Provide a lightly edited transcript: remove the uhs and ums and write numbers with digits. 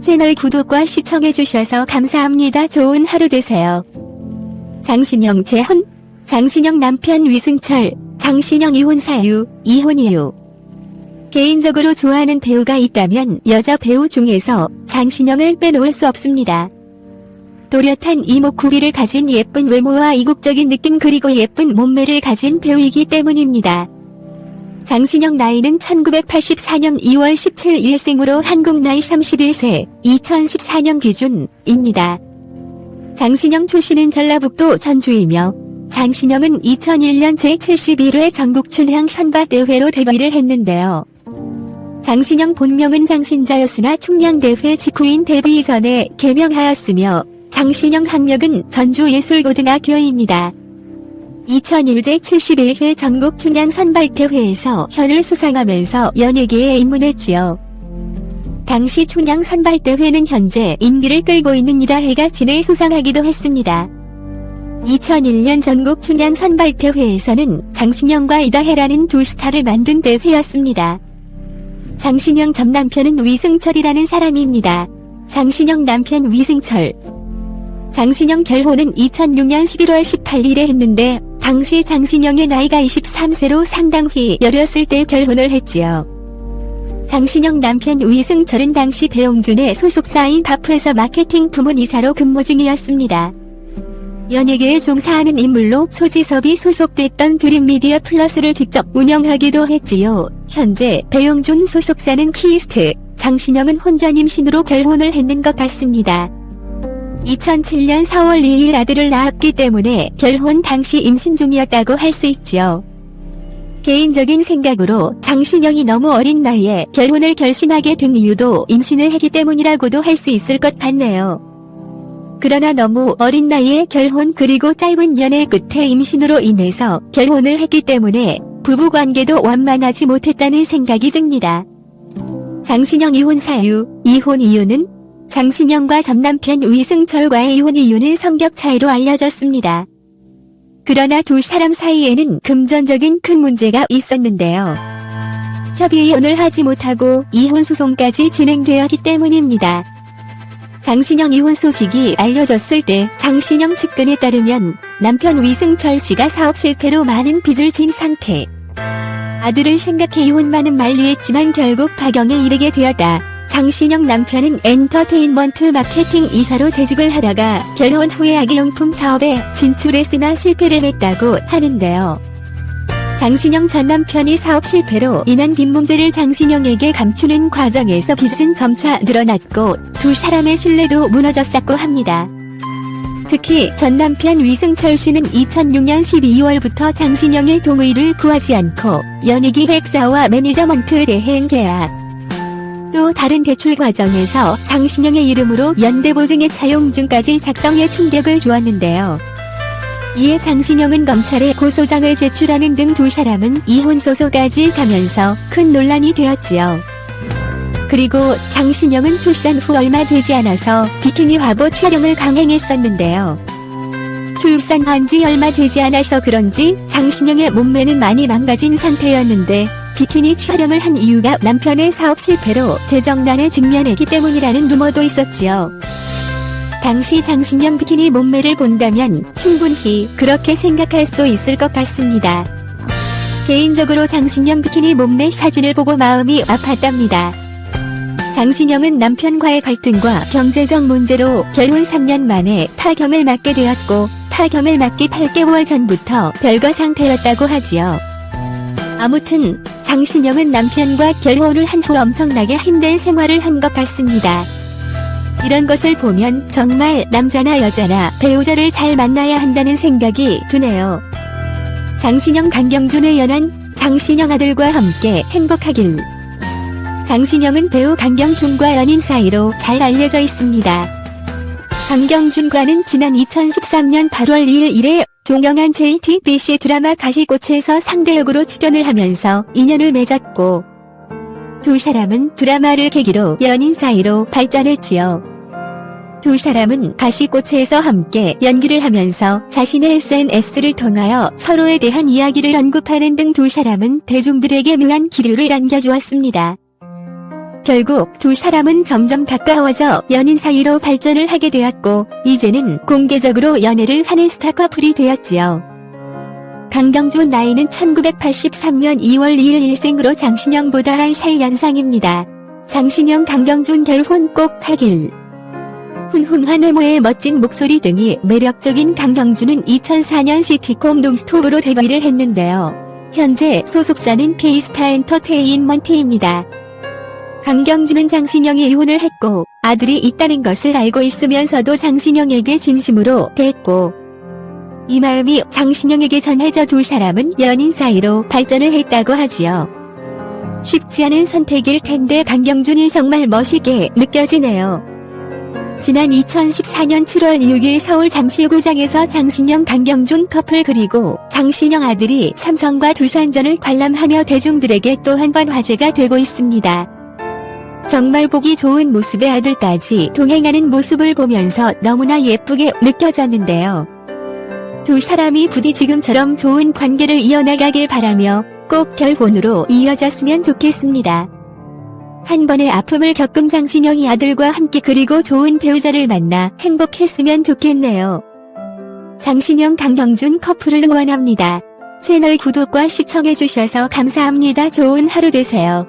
채널 구독과 시청해주셔서 감사합니다. 좋은 하루 되세요. 장신영 재혼, 장신영 남편 위승철, 장신영 이혼 사유, 이혼 이유. 개인적으로 좋아하는 배우가 있다면 여자 배우 중에서 장신영을 빼놓을 수 없습니다. 또렷한 이목구비를 가진 예쁜 외모와 이국적인 느낌 그리고 예쁜 몸매를 가진 배우이기 때문입니다. 장신영 나이는 1984년 2월 17일 생으로 한국 나이 31세, 2014년 기준입니다. 장신영 출신은 전라북도 전주이며 장신영은 2001년 제71회 전국춘향 선발대회로 데뷔를 했는데요. 장신영 본명은 장신자였으나 총량대회 직후인 데뷔 이전에 개명하였으며 장신영 학력은 전주예술고등학교입니다. 2001 제71회 전국춘향 선발대회에서 현을 수상하면서 연예계에 입문했지요. 당시 춘향 선발대회는 현재 인기를 끌고 있는 이다혜가 진을 수상하기도 했습니다. 2001년 전국 춘향 선발대회에서는 장신영과 이다혜라는 두 스타를 만든 대회였습니다. 장신영 전 남편은 위승철이라는 사람입니다. 장신영 남편 위승철. 장신영 결혼은 2006년 11월 18일에 했는데 당시 장신영의 나이가 23세로 상당히 여렸을 때 결혼을 했지요. 장신영 남편 위승철은 당시 배용준의 소속사인 바프에서 마케팅 부문이사로 근무 중이었습니다. 연예계에 종사하는 인물로 소지섭이 소속됐던 드림미디어 플러스를 직접 운영하기도 했지요. 현재 배용준 소속사는 키스트, 장신영은 혼전 임신으로 결혼을 했는 것 같습니다. 2007년 4월 2일 아들을 낳았기 때문에 결혼 당시 임신 중이었다고 할 수 있지요. 개인적인 생각으로 장신영이 너무 어린 나이에 결혼을 결심하게 된 이유도 임신을 했기 때문이라고도 할 수 있을 것 같네요. 그러나 너무 어린 나이에 결혼 그리고 짧은 연애 끝에 임신으로 인해서 결혼을 했기 때문에 부부관계도 원만하지 못했다는 생각이 듭니다. 장신영 이혼 사유, 이혼 이유는 장신영과 전 남편 위승철과의 이혼 이유는 성격 차이로 알려졌습니다. 그러나 두 사람 사이에는 금전적인 큰 문제가 있었는데요. 협의 이혼을 하지 못하고 이혼 소송까지 진행되었기 때문입니다. 장신영 이혼 소식이 알려졌을 때 장신영 측근에 따르면 남편 위승철 씨가 사업 실패로 많은 빚을 진 상태. 아들을 생각해 이혼만은 만류했지만 결국 파경에 이르게 되었다. 장신영 남편은 엔터테인먼트 마케팅 이사로 재직을 하다가 결혼 후에 아기용품 사업에 진출했으나 실패를 했다고 하는데요. 장신영 전 남편이 사업 실패로 인한 빚 문제를 장신영에게 감추는 과정에서 빚은 점차 늘어났고 두 사람의 신뢰도 무너졌었고 합니다. 특히 전 남편 위승철 씨는 2006년 12월부터 장신영의 동의를 구하지 않고 연예기획사와 매니저먼트 대행 계약, 또 다른 대출 과정에서 장신영의 이름으로 연대보증의 차용증까지 작성해 충격을 주었는데요. 이에 장신영은 검찰에 고소장을 제출하는 등 두 사람은 이혼소송까지 가면서 큰 논란이 되었지요. 그리고 장신영은 출산 후 얼마 되지 않아서 비키니 화보 촬영을 강행했었는데요. 출산한 지 얼마 되지 않아서 그런지 장신영의 몸매는 많이 망가진 상태였는데 비키니 촬영을 한 이유가 남편의 사업 실패로 재정난에 직면했기 때문이라는 루머도 있었지요. 당시 장신영 비키니 몸매를 본다면 충분히 그렇게 생각할 수 있을 것 같습니다. 개인적으로 장신영 비키니 몸매 사진을 보고 마음이 아팠답니다. 장신영은 남편과의 갈등과 경제적 문제로 결혼 3년 만에 파경을 맞게 되었고 파경을 맞기 8개월 전부터 별거 상태였다고 하지요. 아무튼 장신영은 남편과 결혼을 한 후 엄청나게 힘든 생활을 한 것 같습니다. 이런 것을 보면 정말 남자나 여자나 배우자를 잘 만나야 한다는 생각이 드네요. 장신영 강경준의 연한 장신영 아들과 함께 행복하길. 장신영은 배우 강경준과 연인 사이로 잘 알려져 있습니다. 강경준과는 지난 2013년 8월 2일에 종영한 JTBC 드라마 가시꽃에서 상대역으로 출연을 하면서 인연을 맺었고 두 사람은 드라마를 계기로 연인 사이로 발전했지요. 두 사람은 가시꽃에서 함께 연기를 하면서 자신의 SNS를 통하여 서로에 대한 이야기를 언급하는 등 두 사람은 대중들에게 묘한 기류를 안겨주었습니다. 결국 두 사람은 점점 가까워져 연인 사이로 발전을 하게 되었고 이제는 공개적으로 연애를 하는 스타 커플이 되었지요. 강경준 나이는 1983년 2월 2일 일생으로 장신영보다 1살 연상입니다. 장신영 강경준 결혼 꼭 하길. 훈훈한 외모에 멋진 목소리 등이 매력적인 강경준은 2004년 시티콤 논스톱으로 데뷔를 했는데요. 현재 소속사는 K스타 엔터테인먼트입니다. 강경준은 장신영이 이혼을 했고 아들이 있다는 것을 알고 있으면서도 장신영에게 진심으로 대했고 이 마음이 장신영에게 전해져 두 사람은 연인 사이로 발전을 했다고 하지요. 쉽지 않은 선택일 텐데 강경준이 정말 멋있게 느껴지네요. 지난 2014년 7월 6일 서울 잠실구장에서 장신영 강경준 커플 그리고 장신영 아들이 삼성과 두산전을 관람하며 대중들에게 또 한 번 화제가 되고 있습니다. 정말 보기 좋은 모습의 아들까지 동행하는 모습을 보면서 너무나 예쁘게 느껴졌는데요. 두 사람이 부디 지금처럼 좋은 관계를 이어나가길 바라며 꼭 결혼으로 이어졌으면 좋겠습니다. 한 번의 아픔을 겪은 장신영이 아들과 함께 그리고 좋은 배우자를 만나 행복했으면 좋겠네요. 장신영 강경준 커플을 응원합니다. 채널 구독과 시청해주셔서 감사합니다. 좋은 하루 되세요.